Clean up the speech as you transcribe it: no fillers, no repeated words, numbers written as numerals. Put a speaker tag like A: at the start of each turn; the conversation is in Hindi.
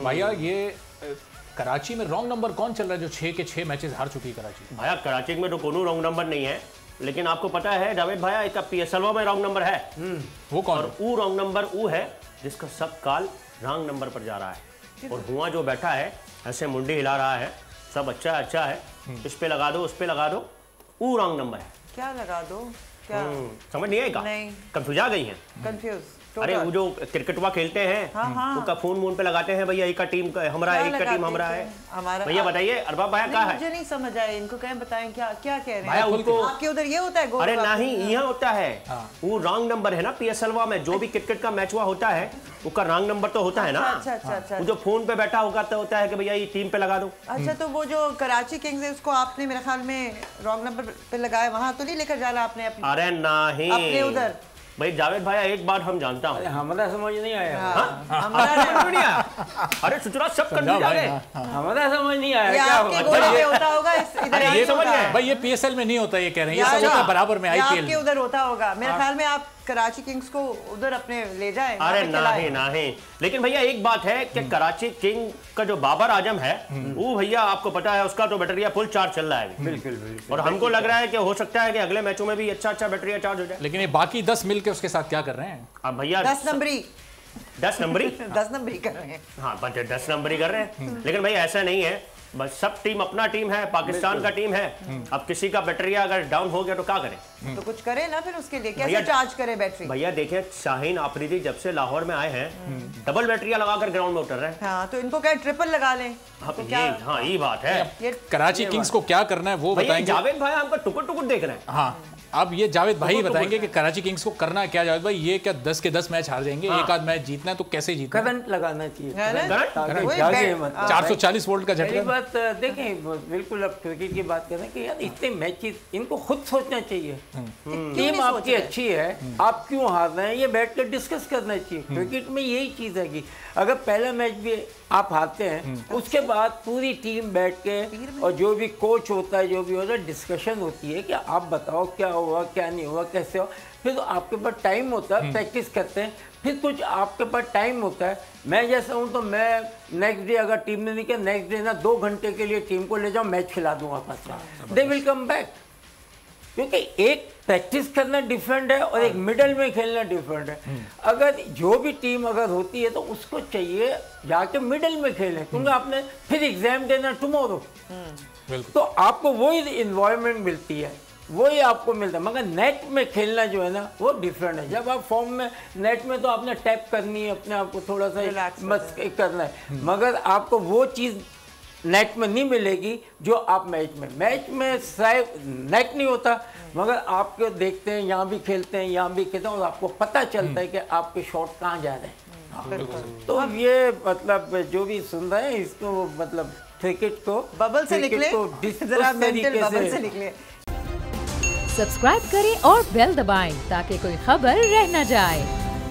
A: भैया ये कराची में रॉन्ग नंबर कौन चल रहा है जो 6 के 6 मैचेस हार चुकी है कराची?
B: भैया कराची में तो कोनो रॉन्ग नंबर नहीं है, लेकिन आपको पता है जावेद भैया एक PSL में रॉन्ग नंबर है।
A: वो कौन?
B: और वो रॉन्ग नंबर वो है जिसका सब काल रॉन्ग नंबर पर जा रहा है। और हुआ जो बैठा है ऐसे मुंडी हिला रहा है, सब अच्छा है, इस पे लगा दो उस पे लगा दो, वो रॉन्ग नंबर है।
C: क्या लगा दो? क्या
B: समझ नहीं आएगा?
C: नहीं,
B: कंफ्यूज आ गई हैं।
C: कंफ्यूज।
B: अरे वो जो क्रिकेटवा खेलते हैं उनका फोन पे लगाते हैं भैया एक का टीम हमारा है, एक का टीम हमारा है। भैया बताइए अरबाब भैया क्या है?
C: मुझे नहीं समझ आया, इनको कहें बताएं क्या क्या कह रहे
B: हैं उनको।
C: आपके उधर ये होता है?
B: अरे नहीं, यहाँ होता है वो रॉन्ग नंबर है ना। PSL में जो भी क्रिकेट का मैच हुआ होता है उसका रॉन्ग नंबर तो होता है ना।
C: अच्छा।
B: जो फोन पे बैठा होता है कि भैया ये टीम पे लगा दो।
C: अच्छा, तो वो जो कराची किंग्स है उसको आपने मेरे ख्याल में रॉन्ग नंबर पे लगाया, वहां तो नहीं लेकर जाना आपने अपने?
B: अरे नहीं,
C: अपने उधर
B: भाई जावेद भाई एक बात हम जानता हूँ,
D: हमारा समझ नहीं आया।
B: अरे सुचरा सब कर दिया गए,
D: हमारा समझ नहीं आया।
C: क्या होता होगा?
A: ये समझ गए भाई, ये PSL में नहीं होता, ये कह रहे हैं, ये सब होता है बराबर में IPL
C: आपके उधर होता होगा। मेरे ख्याल में आप कराची किंग्स को उधर अपने ले जाएं।
B: अरे नहीं, लेकिन भैया एक बात है कि कराची किंग का जो बाबर आजम है वो भैया आपको पता है उसका तो बैटरिया फुल चार्ज चल रहा है।
D: बिल्कुल।
B: और हमको लग रहा है कि हो सकता है कि अगले मैचों में भी अच्छा बैटरिया चार्ज हो जाए।
A: लेकिन ये बाकी 10 मिलके उसके साथ क्या कर रहे हैं?
B: अब भैया
C: 10 नंबरी
B: 10 नंबरी
C: 10 नंबरी कर रहे हैं।
B: हाँ, 10 नंबरी कर रहे हैं। लेकिन भाई ऐसा नहीं है, बस सब टीम अपना टीम है, पाकिस्तान का टीम है। अब किसी का बैटरिया अगर डाउन हो गया तो क्या करें?
C: तो कुछ करे ना फिर उसके लिए, कैसे चार्ज करे बैटरी?
B: भैया देखें शाहीन आफरीदी जब से लाहौर में आए हैं डबल बैटरिया लगाकर ग्राउंड में उतर रहे हैं।
C: हाँ, तो इनको क्या ट्रिपल लगा लें?
B: तो ये बात है।
A: कराची किंग्स को क्या करना है वो बताएंगे
B: जावेद भाई, हमको टुकुर देख रहे हैं।
A: हाँ, अब ये जावेद भाई बताएंगे कि कराची किंग्स को करना क्या। जावेद भाई, ये क्या 10 के 10 मैच हार जाएंगे? एक आध मैच जीतना है तो कैसे जीतना?
D: करंट लगाना चाहिए,
A: 440 वोल्ट का झटका।
D: बात देखें, बिल्कुल अब क्रिकेट की बात करें कि यार इतने मैचेस इनको खुद सोचना चाहिए। टीम आपकी अच्छी है, आप क्यों हार रहे हैं ये बैठ कर डिस्कस करना चाहिए। क्रिकेट में यही चीज़ है कि अगर पहला मैच भी आप हारते हैं उसके बाद पूरी टीम बैठ के और जो भी कोच होता है, जो भी होता है, डिस्कशन होती है कि आप बताओ क्या हुआ क्या नहीं हुआ, कैसे हो। फिर तो आपके पास टाइम होता है, प्रैक्टिस करते हैं। फिर कुछ आपके पास टाइम होता है। मैं जैसा हूँ तो मैं नेक्स्ट डे अगर टीम ने नहीं किया, नेक्स्ट डे ना 2 घंटे के लिए टीम को ले जाऊँ, मैच खिला दूंगा पास, दे विल कम बैक। क्योंकि एक प्रैक्टिस करना डिफरेंट है और एक मिडल में खेलना डिफरेंट है। अगर जो भी टीम अगर होती है तो उसको चाहिए जाके मिडल में खेलें, क्योंकि आपने फिर एग्जाम देना टुमारो, तो आपको वही इन्वायरमेंट मिलती है, वही आपको मिलता है। मगर नेट में खेलना जो है ना वो डिफरेंट है। जब आप फॉर्म में नेट में तो आपने टैप करनी है, अपने आप को थोड़ा सा मत करना है, मगर आपको वो चीज़ नेट में नहीं मिलेगी जो आप मैच में शायद नेट नहीं होता, मगर आपको देखते हैं, यहाँ भी खेलते हैं, यहाँ भी खेलते हैं और आपको पता चलता है कि आपके शॉट कहाँ जा रहे हैं। तो ये मतलब जो भी सुन रहे हैं इसको मतलब क्रिकेट को
C: बबल से निकले, जरा मेंटल बबल से निकले।
E: सब्सक्राइब करें और बेल दबाएं ताकि कोई खबर रह न जाए।